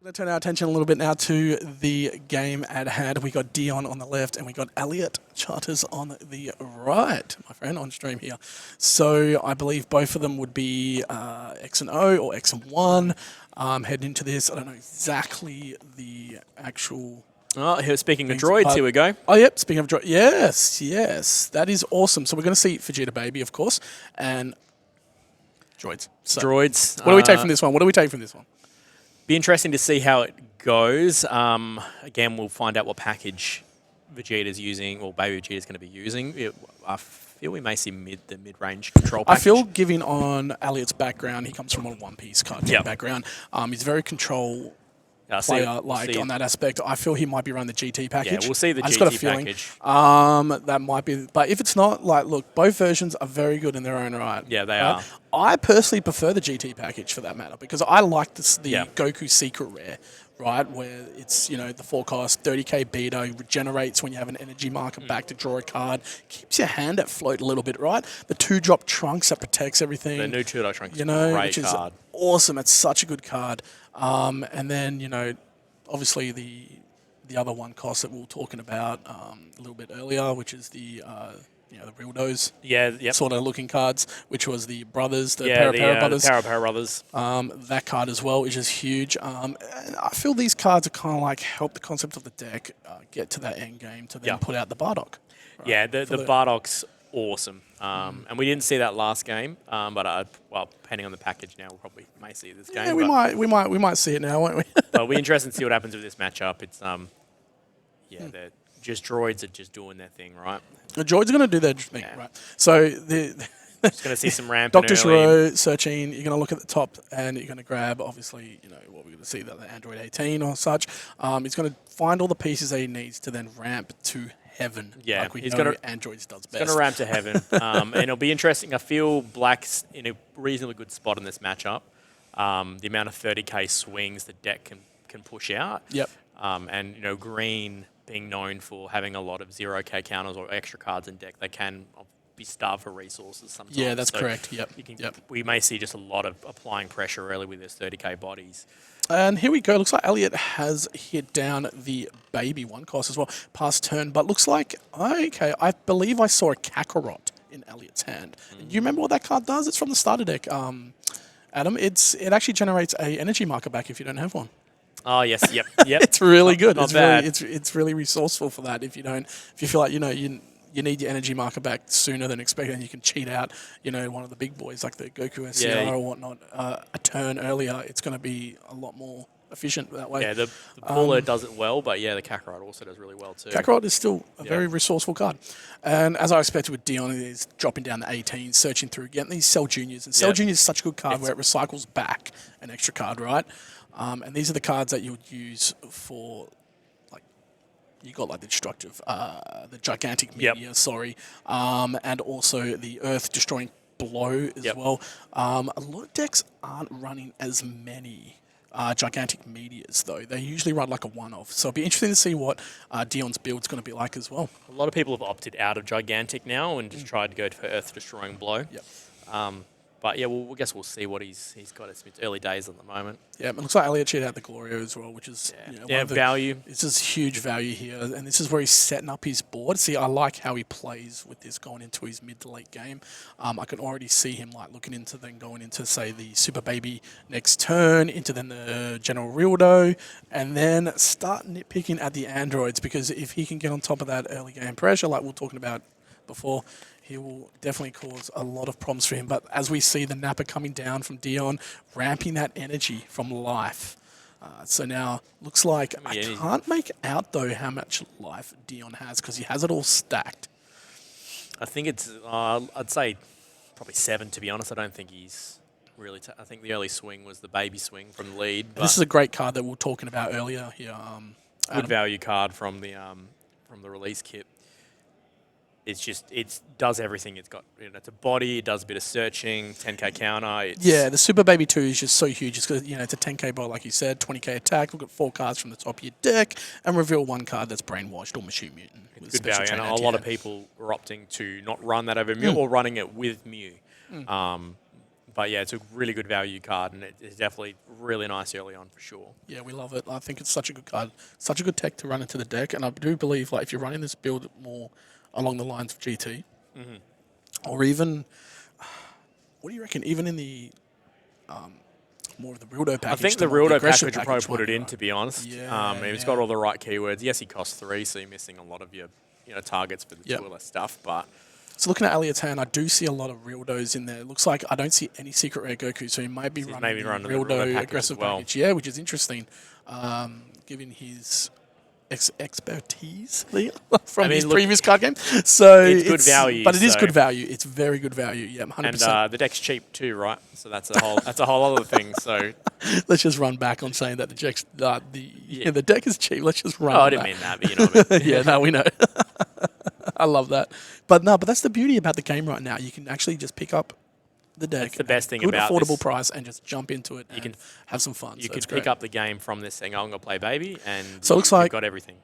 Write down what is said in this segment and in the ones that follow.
Let's turn our attention a little bit now to the game at hand. We got Dion on the left and we got Elliot Charters on the right, my friend, on stream here. So I believe both of them would be X and O or X and 1 heading into this. I don't know exactly the actual... Oh, speaking of droids, here we go. Oh, yep, speaking of droids. Yes. That is awesome. So we're going to see Vegeta Baby, of course, and droids. So Droids. What do we take from this one? Be interesting to see how it goes. Again, we'll find out what package Vegeta's using, or Baby Vegeta's going to be using. I feel we may see the mid-range control package. I feel, given on Elliot's background, he comes from a One Piece cartoon background. He's very control player, on that aspect. I feel he might be running the GT package. Yeah, we'll see the I GT just got a feeling, package. that might be, but if it's not, look, both versions are very good in their own right. Yeah, they are. I personally prefer the GT package for that matter because I like the Goku Secret Rare, right, where it's, the forecast 30k beta, regenerates when you have an energy marker back to draw a card, keeps your hand at float a little bit, right? The 2-drop Trunks that protects everything. The new 2-drop Trunks is a great which is card. Awesome. It's such a good card. And then, obviously the other one cost that we were talking about a little bit earlier, which is the Rildos sort of looking cards, which was the brothers, the Para brothers. Para brothers. That card as well, which is huge. And I feel these cards are kind of like help the concept of the deck get to that end game to then put out the Bardock. Right? Yeah, the Bardock's awesome. And we didn't see that last game, but depending on the package now, we probably may see this game. Yeah, we might see it now, won't we? But we're interested to see what happens with this matchup. It's they're just droids are just doing their thing, right? The droids are going to do their thing, right? So just going to see some ramping Dr. early. Shiro searching, you're going to look at the top and you're going to grab, obviously, what we're going to see, the Android 18 or such. He's going to find all the pieces that he needs to then ramp to heaven. Yeah, like we know Androids does best. He's going to ramp to heaven. And it'll be interesting. I feel Black's in a reasonably good spot in this matchup. The amount of 30k swings the deck can push out. Yep. And, Green being known for having a lot of 0k counters or extra cards in deck, they can be starved for resources sometimes. Yeah, that's correct. Yep. We may see just a lot of applying pressure early with his 30k bodies. And here we go. Looks like Elliot has hit down the Baby one cost as well, past turn. But looks like, I believe I saw a Kakarot in Elliot's hand. Do you remember what that card does? It's from the starter deck, Adam. It actually generates a energy marker back if you don't have one. Oh yes, yep. It's really good. Not bad. It's really resourceful for that. If you feel like you need your energy marker back sooner than expected, and you can cheat out one of the big boys like the Goku SCR or whatnot a turn earlier, it's going to be a lot more efficient that way. Yeah, the Baller does it well, but the Kakarot also does really well too. Kakarot is still a very resourceful card. And as I expected with Dion, he's dropping down the 18, searching through, getting these Cell Juniors. And Cell Juniors is such a good card where it recycles back an extra card, right? And these are the cards that you would use for, you got the destructive, the gigantic meteor, and also the Earth destroying blow as well. A lot of decks aren't running as many gigantic meteors though. They usually run like a one-off. So it'll be interesting to see what Dion's build's going to be like as well. A lot of people have opted out of gigantic now and just tried to go for Earth destroying blow. Yep. But yeah, I guess we'll see what he's got. It's early days at the moment. Yeah, it looks like Elliot cheated out the Glorio as well, which is value. It's just huge value here, and this is where he's setting up his board. See, I like how he plays with this going into his mid to late game. I can already see him looking into then going into say the Super Baby next turn, into then the General Rildo, and then start nitpicking at the androids, because if he can get on top of that early game pressure, like we were talking about before, he will definitely cause a lot of problems for him. But as we see the Nappa coming down from Dion, ramping that energy from life. So now, looks like I can't make out, though, how much life Dion has, because he has it all stacked. I think it's, I'd say probably 7, to be honest. I don't think he's really, I think the early swing was the Baby swing from the lead. This is a great card that we were talking about earlier here. Good value card from the release kit. It's just, it does everything. It's got, it's a body, it does a bit of searching, 10k counter. The Super Baby 2 is just so huge. It's because, it's a 10k bot, like you said, 20k attack. We've got 4 cards from the top of your deck and reveal 1 card that's Brainwashed or Machine Mutant. It's good value, and a lot of people are opting to not run that over Mew or running it with Mew. But yeah, it's a really good value card, and it's definitely really nice early on for sure. Yeah, we love it. I think it's such a good card, such a good tech to run into the deck, and I do believe like if you're running this build more along the lines of GT, or even what do you reckon? Even in the more of the Rildo package. I think the more of Rildo aggression package will probably put might it be in, right. to be honest. Yeah, It's yeah. got all the right keywords. Yes, he costs 3, so you're missing a lot of your targets for the Yep. 2 or less stuff, but So looking at Elliot's hand, I do see a lot of Rildos in there. It looks like I don't see any secret rare Goku, so he might be running maybe the running the Rildo Rildo package aggressive as well. package. Yeah, which is interesting, given his expertise from his previous card game. So it's good value, but it is so- good value. It's very good value. Yeah, 100%. and the deck's cheap too, right? So that's a whole other thing. So Let's just run back on saying that the deck is cheap. Let's just run. oh, I on didn't that. mean that, but you know what I mean. Yeah, no, we know. I love that. But that's the beauty about the game right now. You can actually just pick up the deck. That's the best thing good about affordable this. price and just jump into it. You can have some fun. You so can it's pick great. up the game from this thing. I'm gonna play baby, and So it looks you've like- got everything.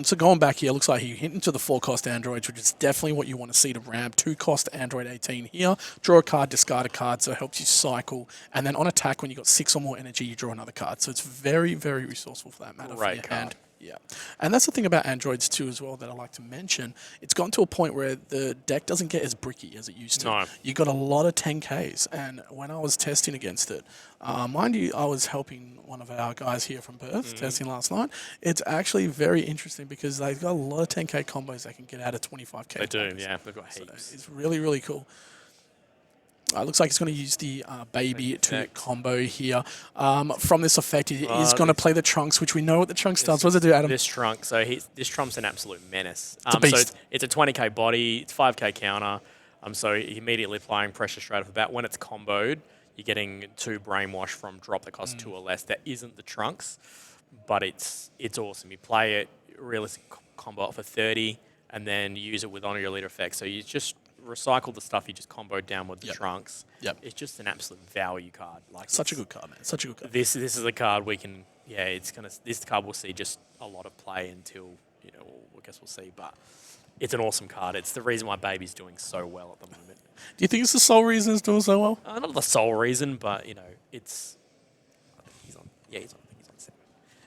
So going back here, looks like he hit into the 4-cost androids, which is definitely what you want to see to ramp. 2-cost android 18 here. Draw a card, discard a card, so it helps you cycle. And then on attack, when you got 6 or more energy, you draw another card. So it's very, very resourceful for that matter. Great for your card. hand. Yeah. And that's the thing about androids too as well that I like to mention. It's gotten to a point where the deck doesn't get as bricky as it used to. No. You got a lot of 10Ks, and when I was testing against it, mind you, I was helping one of our guys here from Perth testing last night. It's actually very interesting because they've got a lot of 10K combos they can get out of 25K. They do, packs. yeah. They've got So heaps. it's really, really cool. Looks like he's going to use the baby to effect. combo here. From this effect, he is going to this- play the Trunks, which we know what the Trunks does. What does it do, Adam? This trunk, so this trump's an absolute menace. a So beast. it's a 20k body, it's 5k counter. So immediately applying pressure straight off the bat. When it's comboed, you're getting 2 brainwash from drop that costs 2 or less. That isn't the trunks, but it's awesome. You play it, realistic combo it for 30, and then use it with honor your leader effect. So you just recycle the stuff you just comboed down with the trunks. Yep. It's just an absolute value card. Like Such a good card, man. Such a good card. This is a card we can. Yeah, this card will see just a lot of play until I guess we'll see. But it's an awesome card. It's the reason why Baby's doing so well at the moment. Do you think it's the sole reason it's doing so well? Not the sole reason, but it's. I think he's on. Yeah, he's on. I think he's on 7.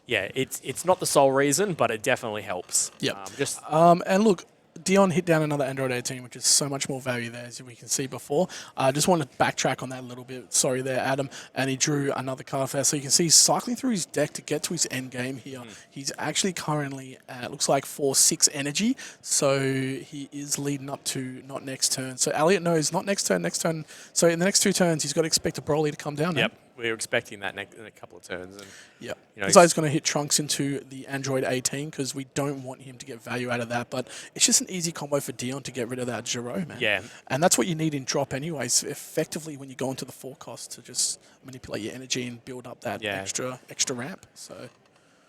Yeah, it's not the sole reason, but it definitely helps. Yep. Just And look, Dion hit down another Android 18, which is so much more value there, as we can see before. I just want to backtrack on that a little bit. Sorry there, Adam. And he drew another card for us. So you can see he's cycling through his deck to get to his end game here. He's actually currently at, looks like 4-6 energy. So he is leading up to not next turn. So Elliot knows not next turn, next turn. So in the next 2 turns, he's got to expect a Broly to come down. yep, we're expecting that in a couple of turns. And Yeah. You know, Besides, going to hit Trunks into the Android 18 because we don't want him to get value out of that. But it's just an easy combo for Dion to get rid of that Giro, man. Yeah. And that's what you need in drop anyways, effectively when you go into the 4-cost to just manipulate your energy and build up that extra ramp. So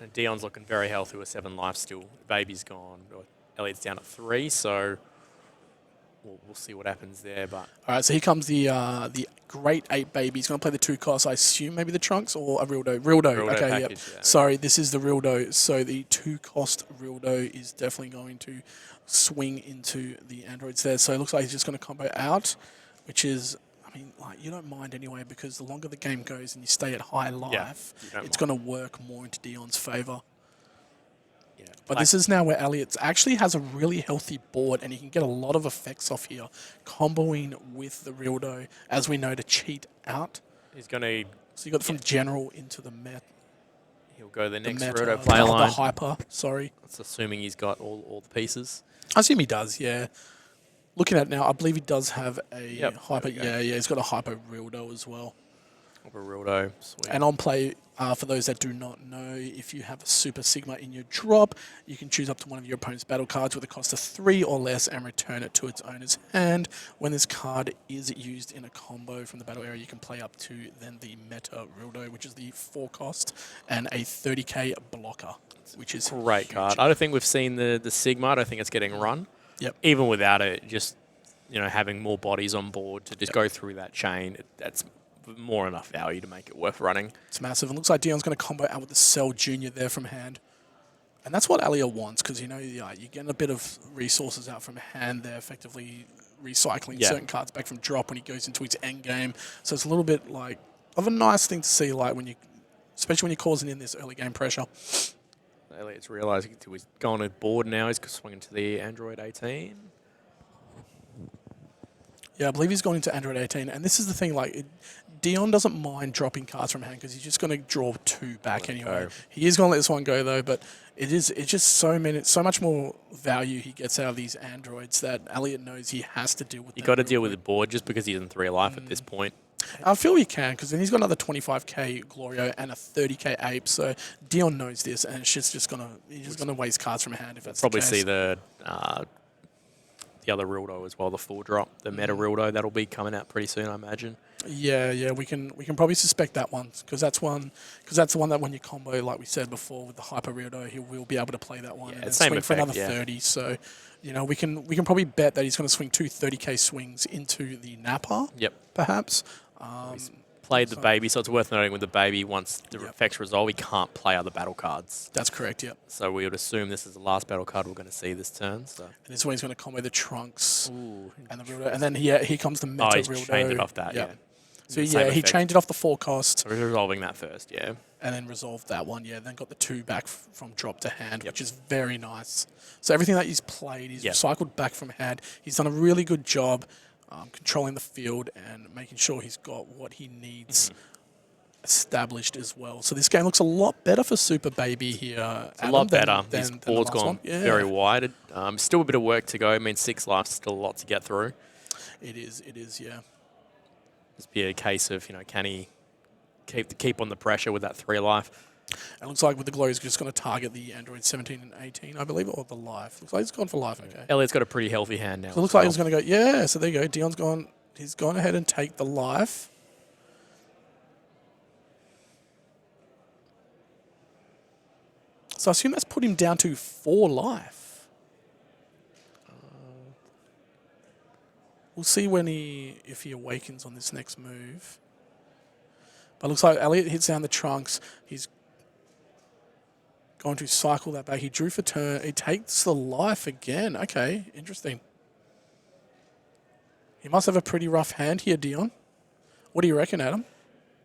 And Dion's looking very healthy with 7 life still. Baby's gone. Elliot's down at 3, so we'll see what happens there. But all right, so here comes the Great 8 Baby. He's going to play the 2-cost, I assume maybe the Trunks or a Rildo. Rildo, okay, package, yep. yeah. Sorry, this is the Rildo. So the 2-cost Rildo is definitely going to swing into the androids there. So it looks like he's just going to combo out, which is, I mean, like you don't mind anyway because the longer the game goes and you stay at high life, it's going to work more into Dion's favour. yeah, But this is now where Elliot actually has a really healthy board and he can get a lot of effects off here, comboing with the Rildo, as we know, to cheat out. he's going to. So you got from general into the He'll go the next meta, Roto play line. the hyper, sorry. That's assuming he's got all the pieces. I assume he does, yeah. Looking at it now, I believe he does have a hyper. there we go. Yeah, he's got a hyper Rildo as well. Rildo, sweet. And on play, for those that do not know, if you have a Super Sigma in your drop, you can choose up to one of your opponent's battle cards with a cost of 3 or less and return it to its owner's hand. When this card is used in a combo from the battle area, you can play up to then the Meta Rildo, which is the 4-cost, and a 30k blocker, which is Great huge. card. I don't think we've seen the Sigma. I don't think it's getting run. Yep. Even without it, just having more bodies on board to just go through that chain, that's more enough value to make it worth running. It's massive. And looks like Dion's going to combo out with the Cell Junior there from hand. And that's what Alia wants because, you're getting a bit of resources out from hand there, effectively recycling Yeah. certain cards back from drop when he goes into his end game. So it's a little bit like of a nice thing to see, like when you, especially when you're causing in this early game pressure. Elliot's realising he's going to board now. He's swinging to the Android 18. Yeah, I believe he's going into Android 18, and this is the thing, like, Dion doesn't mind dropping cards from hand because he's just going to draw 2 back anyway. He is going to let this one go, though, but it's just so much more value he gets out of these androids that Elliot knows he has to deal with. You got to deal with the board just because he's in 3 life at this point. I feel he can, because then he's got another 25k Glorio and a 30k Ape, so Dion knows this, and it's just gonna waste cards from hand if that's Probably the case. see the other Rildo as well, the 4-drop, the meta Rildo, that'll be coming out pretty soon, I imagine. Yeah, we can probably suspect that one because that's the one that when you combo, like we said before, with the Hyper Rildo, he will be able to play that one and then swing for another 30. So, we can probably bet that he's going to swing 2 30k swings into the Napa. Yep. Perhaps. He's played the baby, so it's worth noting with the baby, once the effects resolve, he can't play other battle cards. That's correct, yep. So we would assume this is the last battle card we're going to see this turn. So. And this is when he's going to combo the Trunks and the Rildo. And then here comes the Meta Rildo. He's chained it off that, yeah. So he chained it off the 4 cost. So we're resolving that first, yeah. And then resolved that one, then got the 2 back from drop to hand, which is very nice. So everything that he's played, he's recycled back from hand. He's done a really good job controlling the field and making sure he's got what he needs established as well. So this game looks a lot better for Super Baby here. It's a lot better. His board's gone very wide. Still a bit of work to go. I mean, 6 lives, still a lot to get through. It is, yeah. Just be a case of, can he keep on the pressure with that 3 life? It looks like with the glow, he's just going to target the Android 17 and 18, I believe, or the life. Looks like he's gone for life, okay. Elliot's got a pretty healthy hand now. So it looks like he's going to go, so there you go. Dion's gone, he's gone ahead and take the life. So I assume that's put him down to 4 life. We'll see if he awakens on this next move. But it looks like Elliot hits down the Trunks. He's going to cycle that back. He drew for turn. He takes the life again. Okay, interesting. He must have a pretty rough hand here, Dion. What do you reckon, Adam?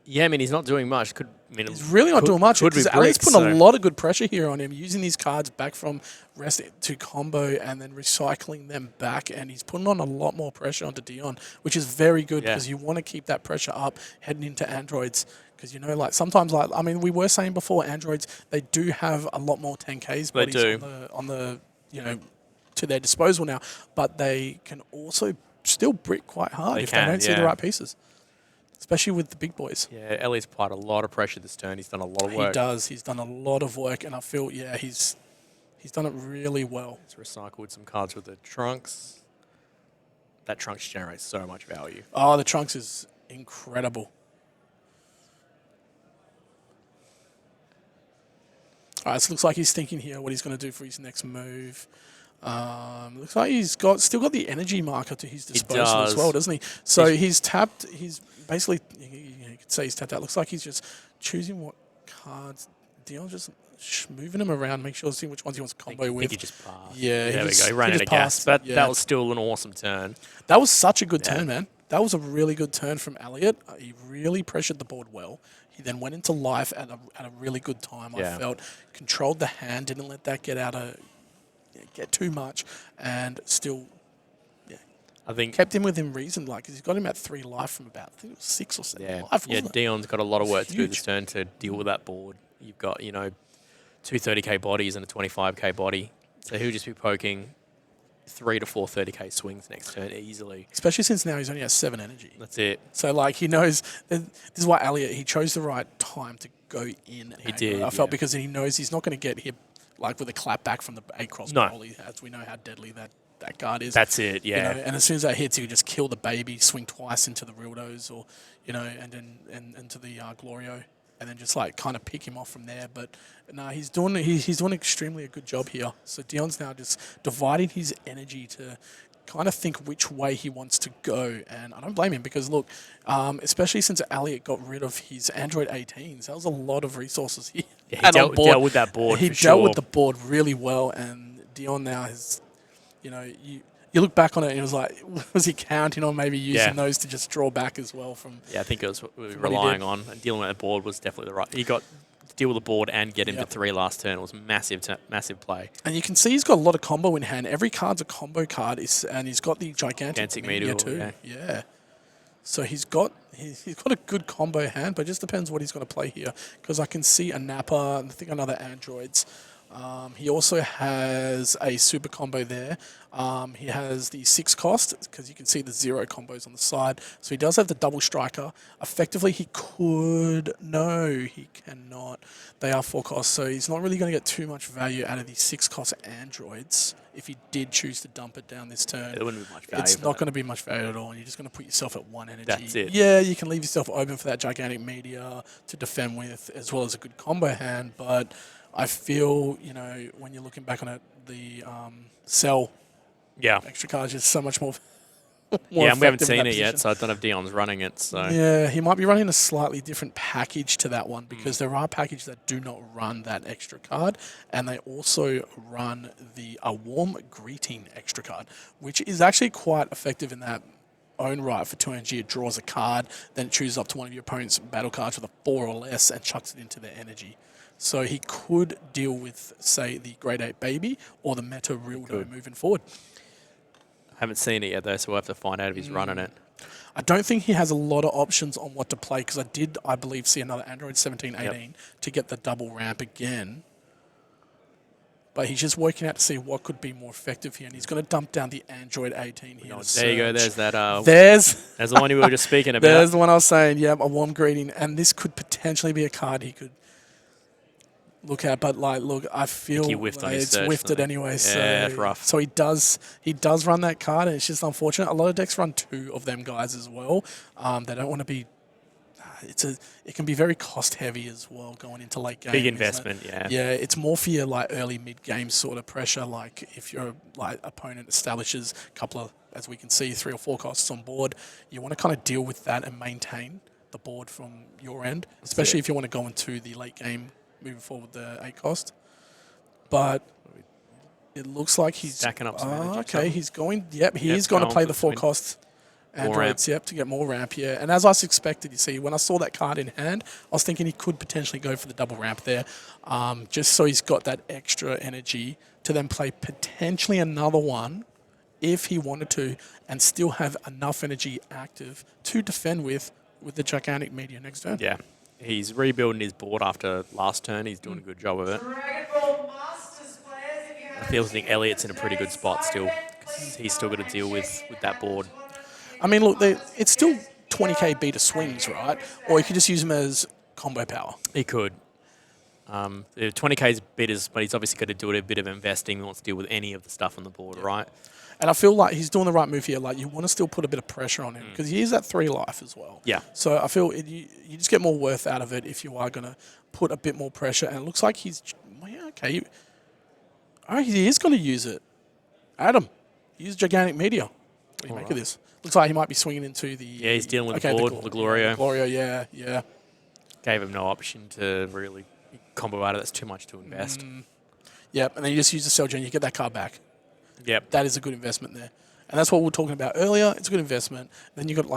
Yeah, I mean, he's not doing much. He's really not doing much. Because Elliot's putting a lot of good pressure here on him, using these cards back from rest to combo and then recycling them back. And he's putting on a lot more pressure onto Dion, which is very good because you want to keep that pressure up heading into androids. Because, sometimes, we were saying before, androids, they do have a lot more 10Ks bodies on the to their disposal now. But they can also still brick quite hard if they don't see the right pieces. Especially with the big boys. Yeah, Ellie's applied a lot of pressure this turn. He's done a lot of work. He does. He's done a lot of work, and I feel, he's done it really well. He's recycled some cards with the Trunks. That Trunks generates so much value. Oh, the Trunks is incredible. All right, so it looks like he's thinking here what he's going to do for his next move. Looks like he's still got the energy marker to his disposal as well, doesn't he? So he's tapped. He's basically, you could say he's tapped out. Looks like he's just choosing what cards. Dion's just moving him around, make sure, seeing which ones he wants to combo with. I think he just passed. Yeah, there we go. He ran out of gas. That was still an awesome turn. That was such a good turn, man. That was a really good turn from Elliot. He really pressured the board well. He then went into life at a really good time. I felt controlled the hand, didn't let that get too much, and still, I think kept him within reason. Because he's got him at 3 life from about 6 or 7 life. Yeah, Dion's got a lot of work to do this turn to deal with that board. You've got 2 30k bodies and a 25k body, so he'll just be poking 3 to 4 30k swings next turn easily. Especially since now he's only has 7 energy. That's it. So he knows this is why Elliot, he chose the right time to go in. He did. I felt because he knows he's not going to get hit with a clap back from the 8-cross roll. As we know how deadly that card is. That's it. Yeah. And as soon as that hits, he can just kill the baby, swing twice into the Rildos and then into the Glorio, and then just kind of pick him off from there. But no, he's doing extremely a good job here. So Dion's now just dividing his energy to kind of think which way he wants to go. And I don't blame him because, look, especially since Elliot got rid of his Android 18s, that was a lot of resources he had on board. Dealt with that board. He dealt with the board really well, and Dion now has, you you look back on it and it was like, was he counting on maybe using Yeah. those to just draw back as well from? Yeah, I think it was what we were From what he relying did. on. And dealing with the board was definitely the right. He got to deal with the board and get him to Yep. 3 last turn. It was massive, massive play. And you can see he's got a lot of combo in hand. Every card's a combo card, and he's got the gigantic Gigantic meteor meteor, too. yeah. Yeah. So he's got a good combo hand, but it just depends what he's going to play here. Because I can see a Nappa, and I think another androids. He also has a super combo there. He has the 6 cost, because you can see the 0 combos on the side. So he does have the double striker. Effectively, he could... No, he cannot. They are 4 costs, so he's not really going to get too much value out of these 6 cost androids if he did choose to dump it down this turn. Yeah, there wouldn't be much value. It's for not that. going to be much value at all, and you're just going to put yourself at 1 energy. That's it. Yeah, you can leave yourself open for that gigantic meteor to defend with, as well as a good combo hand, but I feel, when you're looking back on it, the Cell Yeah. extra card is just so much more Yeah, and we haven't effective in seen that it yet, position. so I don't know if Dion's running it. So Yeah, he might be running a slightly different package to that one because there are packages that do not run that extra card, and they also run a warm greeting extra card, which is actually quite effective in that own right. For 2 energy, it draws a card, then it chooses up to one of your opponent's battle cards with a 4 or less and chucks it into their energy. So he could deal with, say, the Grade 8 Baby or the Meta Rildo moving forward. haven't seen it yet though, so we'll have to find out if he's running it. I don't think he has a lot of options on what to play because I believe, see another Android 17, 18 to get the double ramp again. But he's just working out to see what could be more effective here, and he's going to dump down the Android 18 here. There you go. There's that. There's There's the one you were just speaking about. there's the one I was saying. Yep, a warm greeting, and this could potentially be a card he could look at. But look, I feel he whiffed on his it's search, whiffed it didn't he? anyway. Yeah, So that's rough. So he does run that card, and it's just unfortunate. A lot of decks run 2 of them guys as well. They don't want to be. It can be very cost heavy as well going into late game. Big investment, yeah. Yeah, it's more for your early mid game sort of pressure. Like if your opponent establishes a couple of, as we can see, 3 or 4 costs on board, you want to kind of deal with that and maintain the board from your end, especially if you want to go into the late game moving forward the 8 cost. But it looks like he's Stacking up some energy or okay, something. he's going. Yep, he Yep, is going to going play for the the 4 swing. cost More androids. Yep, to get more ramp. Yeah, and as I suspected, you see, when I saw that card in hand, I was thinking he could potentially go for the double ramp there, just so he's got that extra energy to then play potentially another one if he wanted to, and still have enough energy active to defend with the gigantic meteor next turn. Yeah. He's rebuilding his board after last turn. He's doing a good job of it. I feel think Elliot's in a pretty good spot still, because he's still got to deal with that board. I mean, look, it's still 20k beta swings, right? Or you could just use them as combo power. He could. The 20k's bidders, but he's obviously got to do a bit of investing. He wants to deal with any of the stuff on the board, right? And I feel like he's doing the right move here. Like, you want to still put a bit of pressure on him because he is at 3 life as well. Yeah. So I feel you just get more worth out of it if you are going to put a bit more pressure. And it looks like he's... Well, yeah, okay. Oh, he is going to use it. Adam, use Gigantic Meteor. What do you make of this? Looks like he might be swinging into the... Yeah, he's dealing with the board, the Glorio. The Glorio, yeah. Gave him no option to really combo out of it. That's too much to invest. Yep, and then you just use the Cell Gen, you get that card back. Yep. That is a good investment there. And that's what we were talking about earlier. It's a good investment. Then you got you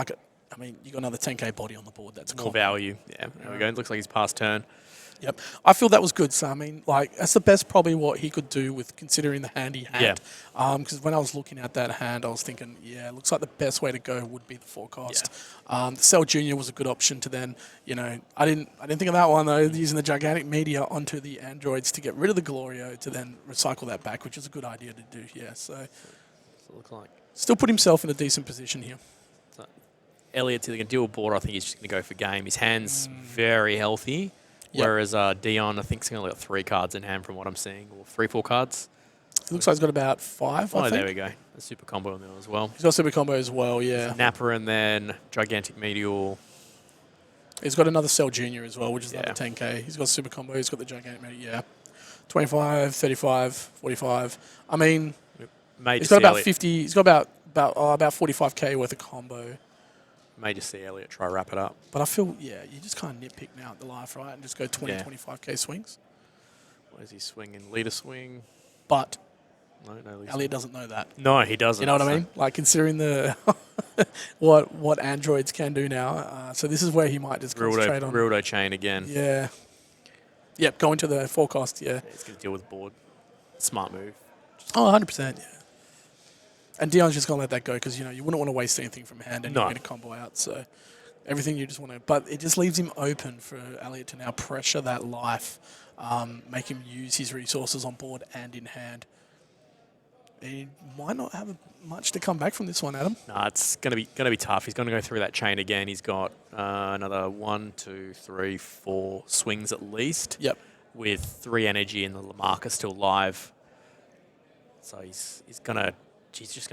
got another 10k body on the board. That's More cool. value. Yeah, there we go. It looks like he's past turn. Yep. I feel that was good. So, I mean, that's the best probably what he could do with considering the hand he had. Yeah. Because when I was looking at that hand, I was thinking, it looks like the best way to go would be the 4 cost. The Cell Junior was a good option to then, I didn't think of that one though, using the Gigantic Meteor onto the androids to get rid of the Glorio to then recycle that back, which is a good idea to do, So What's it look like? still put himself in a decent position here. So Elliot's either going to deal with board, or I think he's just going to go for game. His hand's very healthy. Yep. Whereas Dion, I think, he's only got 3 cards in hand from what I'm seeing, or 3, 4 cards. It looks like he's got about 5, I think. There we go. A super combo in there as well. He's got super combo as well, yeah. Napper and then Gigantic Meteor. He's got another Cell Junior as well, which is another Yeah. 10k. He's got super combo, he's got the Gigantic Meteor, 25, 35, 45. I mean, May he's just got see about Elliot, 50, he's got about 45k worth of combo. may just see Elliot try to wrap it up. But I feel, you just kind of nitpick now at the life, right? And just go 20, Yeah. 25k swings. What is he swinging? Leader swing. But no. Elliot doesn't know that. No, he doesn't. You know what so- I mean? Like considering the what androids can do now. So this is where he might just concentrate on. Rildo chain again. Yeah. Yep. Going to the forecast. Yeah. He's going to deal with board. Smart move. Oh, 100%. Yeah. And Dion's just gonna let that go because you wouldn't want to waste anything from hand and you're going to combo out. So everything you just want to. But it just leaves him open for Elliot to now pressure that life, make him use his resources on board and in hand. He might not have much to come back from this one, Adam. No, it's going to be tough. He's going to go through that chain again. He's got another 1, 2, 3, 4 swings at least. Yep. With 3 energy and the Lamarca still live. So he's just gonna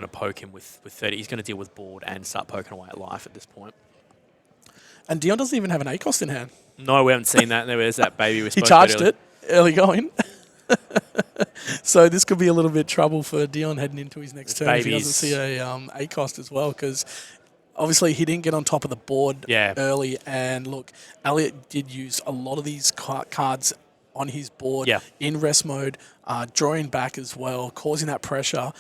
poke him with 30. He's gonna deal with board and start poking away at life at this point. And Dion doesn't even have an ACOST in hand. No, we haven't seen that. There's that baby we He spoke charged about it early going. So this could be a little bit trouble for Dion heading into his next turn if he doesn't see a ACOST as well, because obviously he didn't get on top of the board early. And look, Elliot did use a lot of these cards on his board in rest mode, drawing back as well, causing that pressure,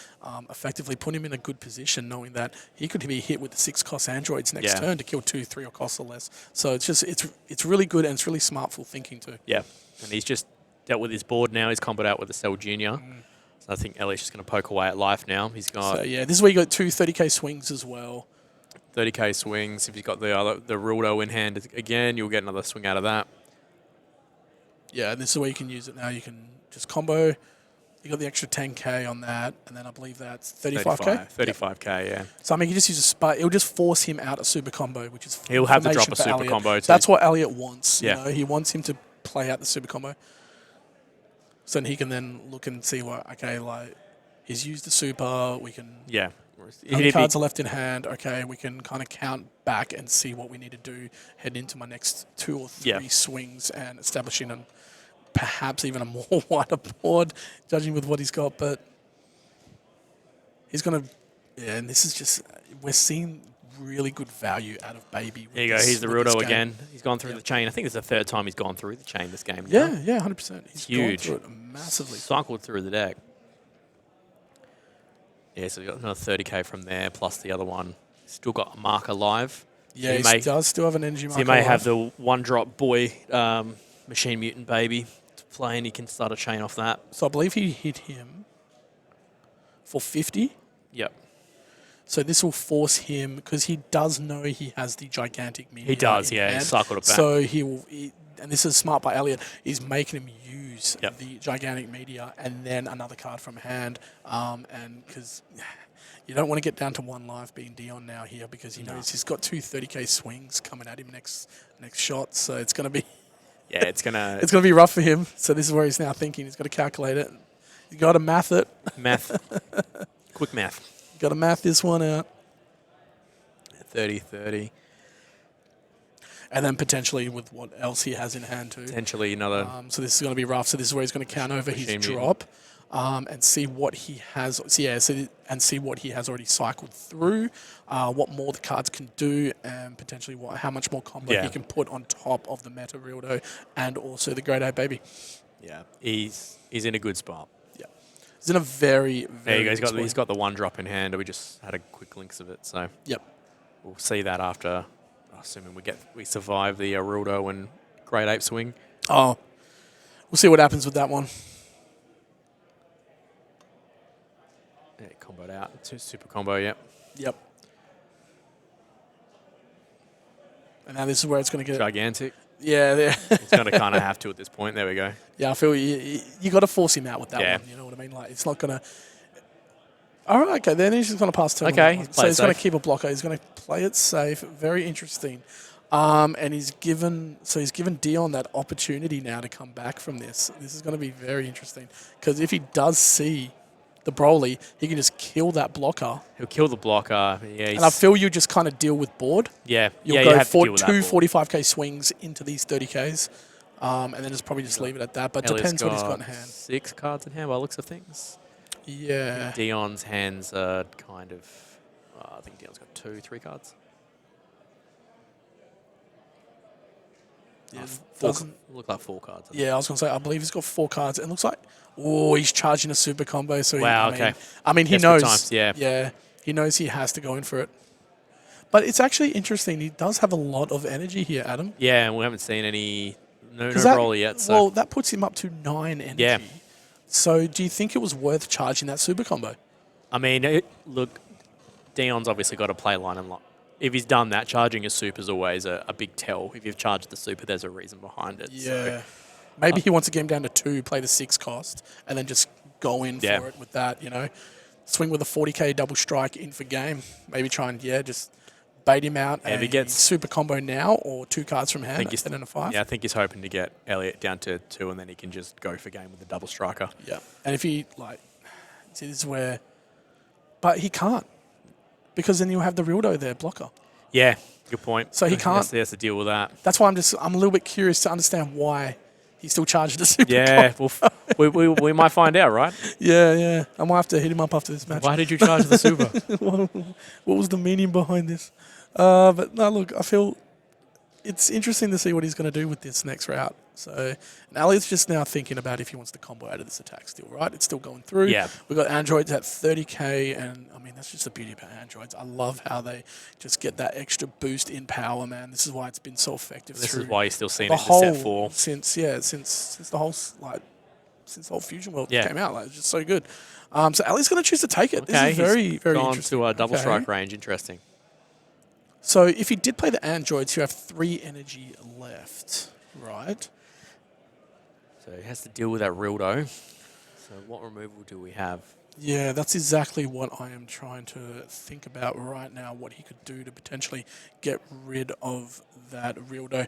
effectively putting him in a good position, knowing that he could be hit with the 6-cost androids next turn to kill 2, 3 or cost or less. So it's really good and it's really smartful thinking too. Yeah, and he's just dealt with his board now. He's comboed out with the Cell Junior. So I think Elliott's just going to poke away at life now. He's got this is where you got 2 30k swings as well. 30k swings. If you've got the Rildo in hand again, you'll get another swing out of that. Yeah, and this is where you can use it now. You can just combo. You got the extra 10k on that, and then I believe that's 35k? 35k, yeah. So, I mean, you just use a spot. It'll just force him out a super combo, which is he'll have to drop a super Elliot. combo too. That's what Elliot wants. Yeah. He wants him to play out the super combo. So then he can then look and see he's used the super, we can... Yeah. How many cards are left in hand? Okay, we can kind of count back and see what we need to do, head into my next 2 or 3 swings and establishing perhaps even a more wider board, judging with what he's got. But he's going to... Yeah, and this is just... We're seeing really good value out of Baby. There you go. He's the Rildo again. He's gone through the chain. I think it's the 3rd time he's gone through the chain this game. Yeah, 100%. He's huge. gone through it massively. Cycled through the deck. Yeah, so we've got another 30k from there, plus the other one. Still got a marker live. Yeah, he does still have an energy marker. So he may have the 1-drop boy Machine Mutant Baby to play, and he can start a chain off that. So I believe he hit him for 50. Yep. So this will force him, because he does know he has the gigantic meteor. He does, yeah. He cycled it back. So and this is smart by Elliot, is making him use the gigantic meteor and then another card from hand. And because you don't want to get down to 1 life being Dion now here, because he knows he's got 2 30k swings coming at him next shot. So it's going to be it's gonna be rough for him. So this is where he's now thinking. He's got to calculate it. He's got to math it. Quick math. Got to math this one out. 30-30. And then potentially with what else he has in hand too. Potentially another... so this is going to be rough. So this is where he's going to count over his drop and see what he has... and see what he has already cycled through, what more the cards can do, and potentially how much more combo he can put on top of the meta Rildo and also the Grade A Baby. Yeah, he's in a good spot. Yeah. He's in a very, very there you go. good He's got the 1-drop in hand. We just had a quick glimpse of it. So we'll see that after... Assuming we survive the Rildo and Great Ape swing. Oh, we'll see what happens with that one. Yeah, comboed out. Super combo, yep. And now this is where it's going to get... Gigantic. Yeah. It's going to kind of have to at this point. There we go. Yeah, I feel you got to force him out with that one. You know what I mean? Like, it's not going to... All right, okay, then he's just going to pass turn. Okay, so he's going to keep a blocker. He's going to play it safe. Very interesting. And he's given Dion that opportunity now to come back from this. This is going to be very interesting, because if he does see the Broly, he can just kill that blocker. He'll kill the blocker. Yeah, and I feel you just kind of deal with board. Yeah, You'll go for 2 45k swings into these 30ks, and then just probably just leave it at that. But depends what he's got in hand. 6 cards in hand by the looks of things. Yeah. Dion's hands are kind of... I think Dion's got 2, 3 cards. Look like 4 cards. Yeah, I was going to say, I believe he's got 4 cards. And it looks like, oh, he's charging a super combo. So Wow, okay. I mean, he Desperate knows. times, yeah. Yeah, he knows he has to go in for it. But it's actually interesting. He does have a lot of energy here, Adam. Yeah, and we haven't seen any no That, roller yet. So. Well, that puts him up to 9 energy. Yeah. So do you think it was worth charging that super combo? I mean, look, Dion's obviously got a play line and if he's done that, charging a super is always a big tell. If you've charged the super, there's a reason behind it. Yeah. So, maybe he wants to get him down to 2, play the 6 cost, and then just go in for it with that, Swing with a 40k double strike in for game. Maybe try and, just bait him out and he gets super combo now or 2 cards from hand and then a 5. Yeah, I think he's hoping to get Elliot down to 2 and then he can just go for game with the double striker. Yeah. And if he, see, this is where... But he can't. Because then you'll have the Rildo there, blocker. Yeah, good point. So he can't. He has to deal with that. That's why I'm a little bit curious to understand why he still charged the super. Yeah, we might find out, right? Yeah. I might have to hit him up after this match. Why did you charge the super? What was the meaning behind this? But no, look, I feel it's interesting to see what he's going to do with this next route. So, and Elliot's just now thinking about if he wants to combo out of this attack still, right? It's still going through. Yeah. We've got androids at 30k, and I mean, that's just the beauty about androids. I love how they just get that extra boost in power, man. This is why it's been so effective. This is why you're still seeing the it in whole, set 4. Since the whole, since the whole Fusion World came out. It's just so good. So Ellie's going to choose to take it. Okay, this is very, very gone interesting. to a double strike range. Interesting. So if he did play the androids, you have 3 energy left, right? So he has to deal with that Rildo. So what removal do we have? Yeah, that's exactly what I am trying to think about right now, what he could do to potentially get rid of that Rildo.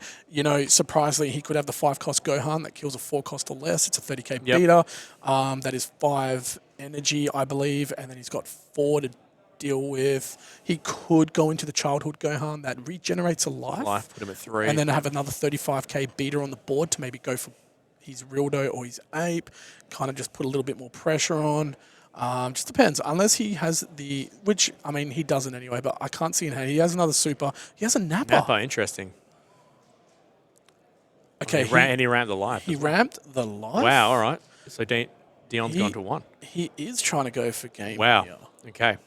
Surprisingly, he could have the 5-cost Gohan that kills a 4-cost or less. It's a 30k beater. That is 5 energy, I believe, and then he's got 4 to deal with. He could go into the childhood Gohan that regenerates a life. Put him at 3. And then have another 35k beater on the board to maybe go for his Rildo or his Ape, kind of just put a little bit more pressure on. Just depends. Unless he has which, I mean, he doesn't anyway, but I can't see in hand. He has another super. He has a Nappa. Nappa, interesting. Okay. And he ramped the life. He ramped the life? Wow, all right. So Dion's gone to 1. He is trying to go for game. Wow. Here. Okay.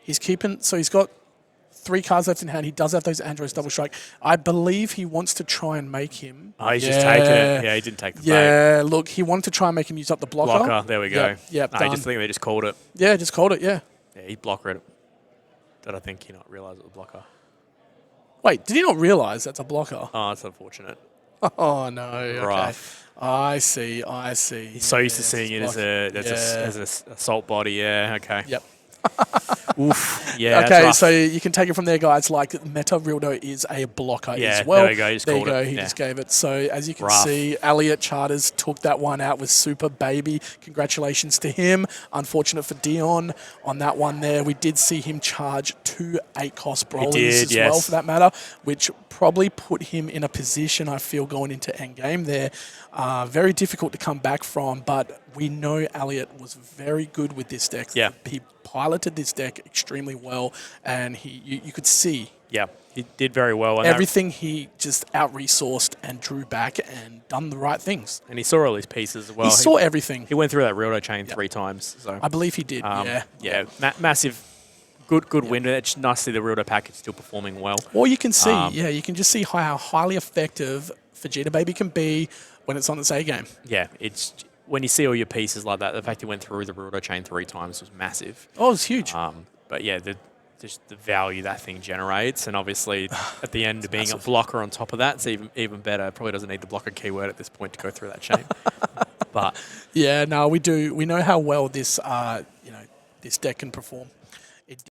He's keeping, so he's got 3 cards left in hand. He does have those androids double strike. I believe he wants to try and make him. Oh, he's just taken it. Yeah, he didn't take the bait. Yeah, look, he wanted to try and make him use up the blocker. There we go. Yep, I just think they just called it. Yeah, just called it, yeah. Yeah, he blocker it. Did I think he not realise it was a blocker? Wait, did he not realise that's a blocker? Oh, that's unfortunate. Oh, no. Rough. Okay. I see. He's so used to seeing it as an assault body. Yeah, okay. Yep. Oof. Yeah. Okay, so you can take it from there, guys. Like Meta Rildo is a blocker as well. There we go. He just gave it. So as you can see, Elliot Charters took that one out with Super Baby. Congratulations to him. Unfortunate for Dion on that one there. We did see him charge 2 8-cost Brolys as well, for that matter, which probably put him in a position, I feel, going into endgame there. Very difficult to come back from, but we know Elliot was very good with this deck. Yeah. He piloted this deck extremely well, and you could see. Yeah, he did very well. Everything he just out-resourced and drew back and done the right things. And he saw all his pieces as well. He saw everything. He went through that Rildo chain 3 times. So I believe he did, yeah. Massive, good win. It's nice to see the Rildo package still performing well. Or you can see, you can just see how highly effective Vegeta Baby can be when it's on its A game. Yeah, it's when you see all your pieces like that, the fact he went through the Rildo chain 3 times was massive. Oh, it was huge. But yeah, just the value that thing generates, and obviously at the end being a blocker on top of that, it's even better. Probably doesn't need the blocker keyword at this point to go through that chain. But yeah, no, we do. We know how well this this deck can perform.